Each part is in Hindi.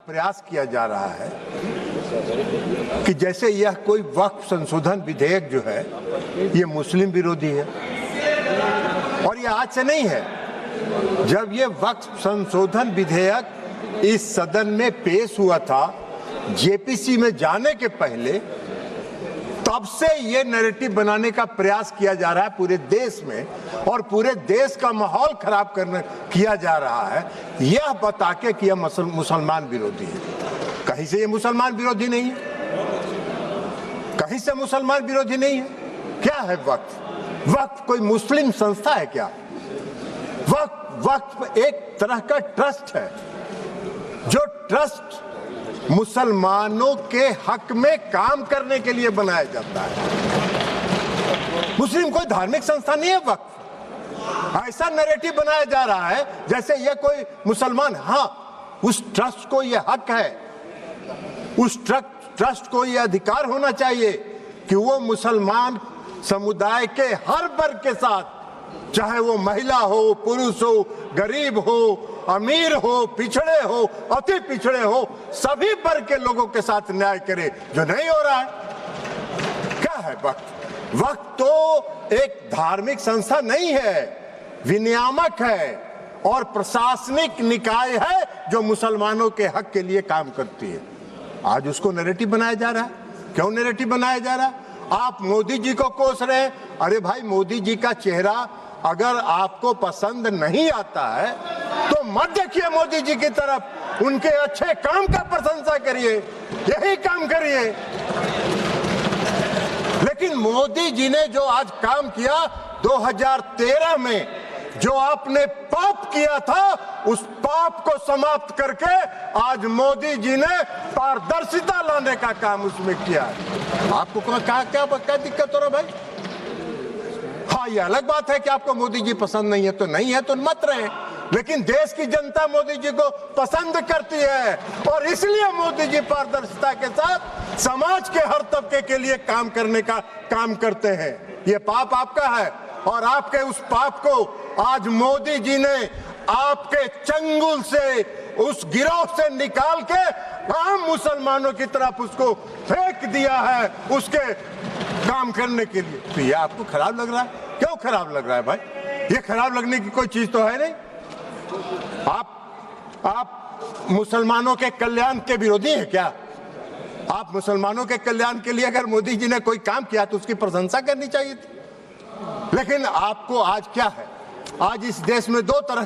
प्रयास किया जा रहा है कि जैसे यह कोई वक्फ संशोधन विधेयक जो है ये मुस्लिम विरोधी है। और ये आज से नहीं है, जब ये वक्फ संशोधन विधेयक इस सदन में पेश हुआ था जेपीसी में जाने के पहले, तब से ये नैरेटिव बनाने का प्रयास किया जा रहा है पूरे देश में, और पूरे देश का माहौल खराब किया जा रहा है यह बता के कि यह मुसलमान विरोधी है। कहीं से ये मुसलमान विरोधी नहीं है, कहीं से मुसलमान विरोधी नहीं है। क्या है वक्फ? वक्फ कोई मुस्लिम संस्था है क्या? वक्फ एक तरह का ट्रस्ट है, जो ट्रस्ट मुसलमानों के हक में काम करने के लिए बनाया जाता है। मुस्लिम कोई धार्मिक संस्था नहीं है वक्फ। ऐसा नैरेटिव बनाया जा रहा है जैसे ये कोई मुसलमान, हाँ उस ट्रस्ट को ये हक है, उस ट्रस्ट को ये अधिकार होना चाहिए कि वो मुसलमान समुदाय के हर वर्ग के साथ, चाहे वो महिला हो, पुरुष हो, गरीब हो, अमीर हो, पिछड़े हो, अति पिछड़े हो, सभी वर्ग के लोगों के साथ न्याय करे, जो नहीं हो रहा है। क्या है वक्फ? वक्फ तो एक धार्मिक संस्था नहीं है, विनियामक है और प्रशासनिक निकाय है जो मुसलमानों के हक के लिए काम करती है। आज उसको नैरेटिव बनाया जा रहा है। क्यों नैरेटिव बनाया जा रहा है? आप मोदी जी को कोस रहे हैं। अरे भाई, मोदी जी का चेहरा अगर आपको पसंद नहीं आता है तो मत देखिए मोदी जी की तरफ, उनके अच्छे काम का प्रशंसा करिए, यही काम करिए। लेकिन मोदी जी ने जो आज काम किया 2013 में, जो आपने पाप किया था, उस पाप को समाप्त करके आज मोदी जी ने पारदर्शिता लाने का काम उसमें किया है। आपको क्या दिक्कत हो रहा भाई? हाँ, ये अलग बात है कि आपको मोदी जी पसंद नहीं है तो नहीं है, तो मत रहे, लेकिन देश की जनता मोदी जी को पसंद करती है और इसलिए मोदी जी पारदर्शिता के साथ समाज के हर तबके के लिए काम करने का काम करते हैं। ये पाप आपका है और आपके उस पाप को आज मोदी जी ने आपके चंगुल से, उस गिरोह से निकाल के आम मुसलमानों की तरफ उसको फेंक दिया है उसके काम करने के लिए। तो ये आपको खराब लग रहा है? क्यों खराब लग रहा है भाई? ये खराब लगने की कोई चीज तो है नहीं। आप मुसलमानों के कल्याण के विरोधी हैं क्या? आप मुसलमानों के कल्याण के लिए अगर मोदी जी ने कोई काम किया तो उसकी प्रशंसा करनी चाहिए थी। लेकिन आपको आज क्या है, आज इस देश में दो तरह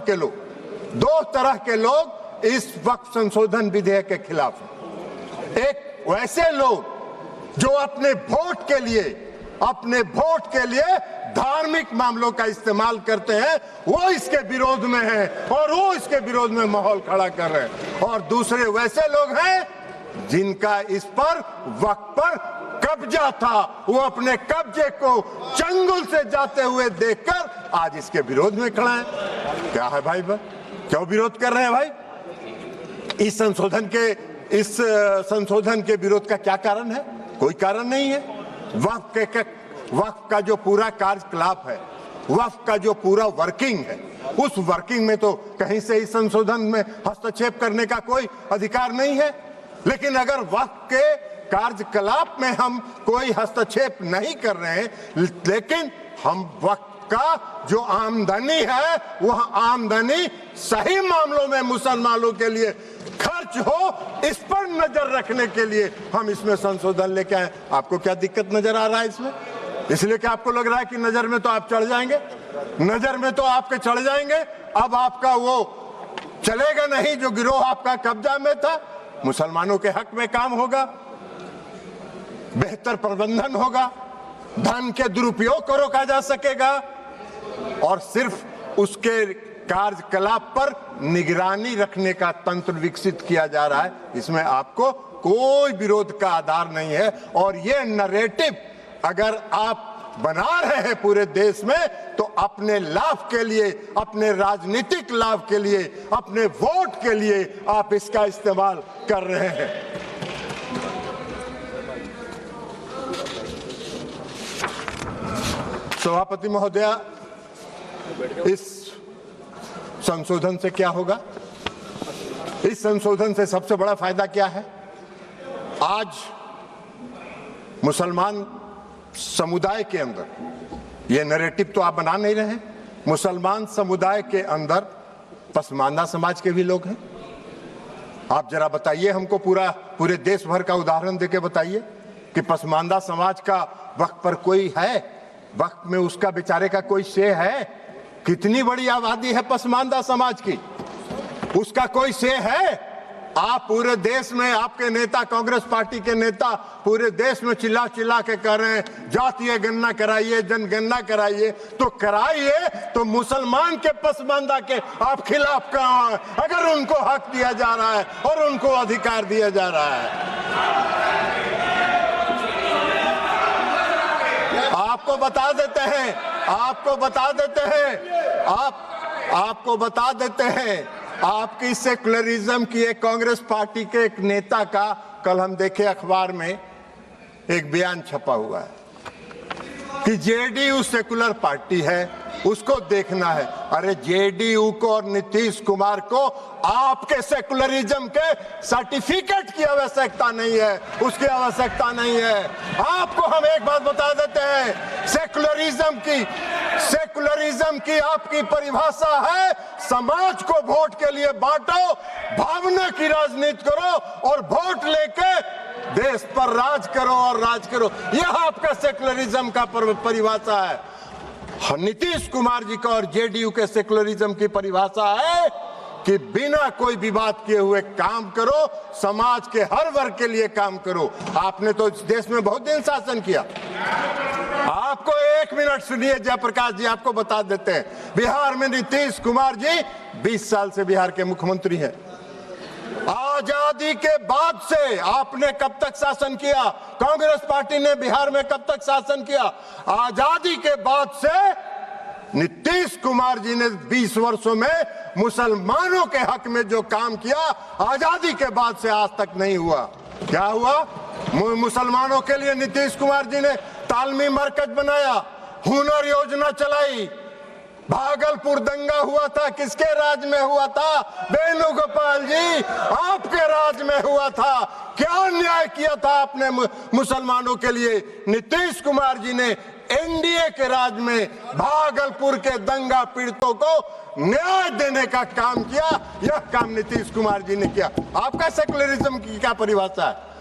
के लोग इस वक्फ संशोधन विधेयक के खिलाफ हैं। एक वैसे लोग जो अपने वोट के लिए धार्मिक मामलों का इस्तेमाल करते हैं, वो इसके विरोध में हैं और वो इसके विरोध में माहौल खड़ा कर रहे हैं। और दूसरे वैसे लोग हैं जिनका इस पर वक्फ पर कब्जा था, वो अपने कब्जे को चंगुल से जाते हुए देखकर आज इसके विरोध में खड़ा है। क्या है भाई? क्यों विरोध कर रहे हैं भाई? इस संशोधन के विरोध का क्या कारण है? कोई कारण नहीं है। वक्फ का जो पूरा कार्यकलाप है, वक्फ का जो पूरा वर्किंग है, उस वर्किंग में तो कहीं से इस संशोधन में हस्तक्षेप करने का कोई अधिकार नहीं है। लेकिन अगर वक्फ के कार्यकलाप में हम कोई हस्तक्षेप नहीं कर रहे हैं, लेकिन हम वक्फ का जो आमदनी है वह आमदनी सही मामलों में मुसलमानों के लिए खर्च हो, इस पर नजर रखने के लिए हम इसमें संशोधन लेके आए। आपको क्या दिक्कत नजर आ रहा है इसमें? इसलिए कि आपको लग रहा है कि नजर में तो आप चढ़ जाएंगे, नजर में तो आपके चढ़ जाएंगे, अब आपका वो चलेगा नहीं जो गिरोह आपका कब्जा में था। मुसलमानों के हक में काम होगा, बेहतर प्रबंधन होगा, धन के दुरुपयोग को रोका जा सकेगा और सिर्फ उसके कार्यकलाप पर निगरानी रखने का तंत्र विकसित किया जा रहा है। इसमें आपको कोई विरोध का आधार नहीं है। और ये नैरेटिव अगर आप बना रहे हैं पूरे देश में, तो अपने लाभ के लिए, अपने राजनीतिक लाभ के लिए, अपने वोट के लिए आप इसका इस्तेमाल कर रहे हैं। सभापति महोदया, इस संशोधन से क्या होगा? इस संशोधन से सबसे बड़ा फायदा क्या है? आज मुसलमान समुदाय के अंदर, ये नैरेटिव तो आप बना नहीं रहे, मुसलमान समुदाय के अंदर पसमानदा समाज के भी लोग हैं। आप जरा बताइए हमको, पूरे देश भर का उदाहरण देके बताइए कि पसमानदा समाज का वक्त पर कोई है, वक्त में उसका बेचारे का कोई से है? कितनी बड़ी आबादी है पसमानदा समाज की, उसका कोई से है? आप पूरे देश में, आपके नेता, कांग्रेस पार्टी के नेता पूरे देश में चिल्ला चिल्ला के कह रहे हैं जातीय गणना कराइए, जनगणना कराइए, तो कराइए, तो मुसलमान के पसमानदा के आप खिलाफ कहां हैं? अगर उनको हक दिया जा रहा है और उनको अधिकार दिया जा रहा है। आपको बता देते हैं, आपको बता देते हैं, आपकी सेकुलरिज्म की एक कांग्रेस पार्टी के एक नेता का कल हम देखे अखबार में एक बयान छपा हुआ है कि जेडीयू सेकुलर पार्टी है, उसको देखना है। अरे जेडीयू को और नीतीश कुमार को आपके सेकुलरिज्म के सर्टिफिकेट की आवश्यकता नहीं है, उसकी आवश्यकता नहीं है। आपको हम एक बात बता देते हैं, सेकुलरिज्म की आपकी परिभाषा है समाज को वोट के लिए बांटो, भावना की राजनीति करो और वोट लेके देश पर राज करो और राज करो। यह आपका सेकुलरिज्म का परिभाषा है। नीतीश कुमार जी का और जेडीयू के सेकुलरिज्म की परिभाषा है कि बिना कोई विवाद किए हुए काम करो, समाज के हर वर्ग के लिए काम करो। आपने तो इस देश में बहुत दिन शासन किया। आपको एक मिनट सुनिए, जयप्रकाश जी आपको बता देते हैं, बिहार में नीतीश कुमार जी 20 साल से बिहार के मुख्यमंत्री हैं। आजादी के बाद से आपने कब तक शासन किया? कांग्रेस पार्टी ने बिहार में कब तक शासन किया? आजादी के बाद से नीतीश कुमार जी ने 20 वर्षों में मुसलमानों के हक में जो काम किया, आजादी के बाद से आज तक नहीं हुआ। क्या हुआ? मुसलमानों के लिए नीतीश कुमार जी ने तालमी मरकज बनाया, हुनर योजना चलाई। भागलपुर दंगा हुआ था, किसके राज में हुआ था? वेणुगोपाल जी, आपके राज में हुआ था। क्या न्याय किया था आपने मुसलमानों के लिए? नीतीश कुमार जी ने एनडीए के राज में भागलपुर के दंगा पीड़ितों को न्याय देने का काम किया। यह काम नीतीश कुमार जी ने किया। आपका सेकुलरिज्म की क्या परिभाषा है?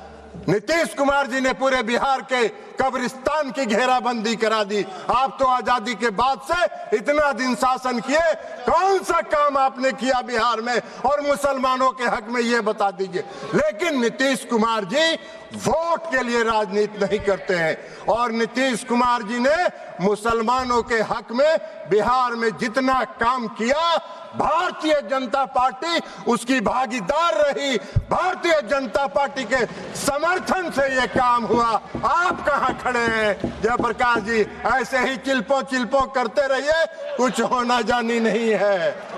नीतीश कुमार जी ने पूरे बिहार के कब्रिस्तान की घेराबंदी करा दी। आप तो आजादी के बाद से इतना दिन शासन किए, कौन सा काम आपने किया बिहार में और मुसलमानों के हक में, ये बता दीजिए। लेकिन नीतीश कुमार जी वोट के लिए राजनीति नहीं करते हैं और नीतीश कुमार जी ने मुसलमानों के हक में बिहार में जितना काम किया, भारतीय जनता पार्टी उसकी भागीदार रही। भारतीय जनता पार्टी के समर्थन से ये काम हुआ। आप कहां खड़े हैं जयप्रकाश जी? ऐसे ही चिल्पो चिल्पो करते रहिए, कुछ होना जानी नहीं है।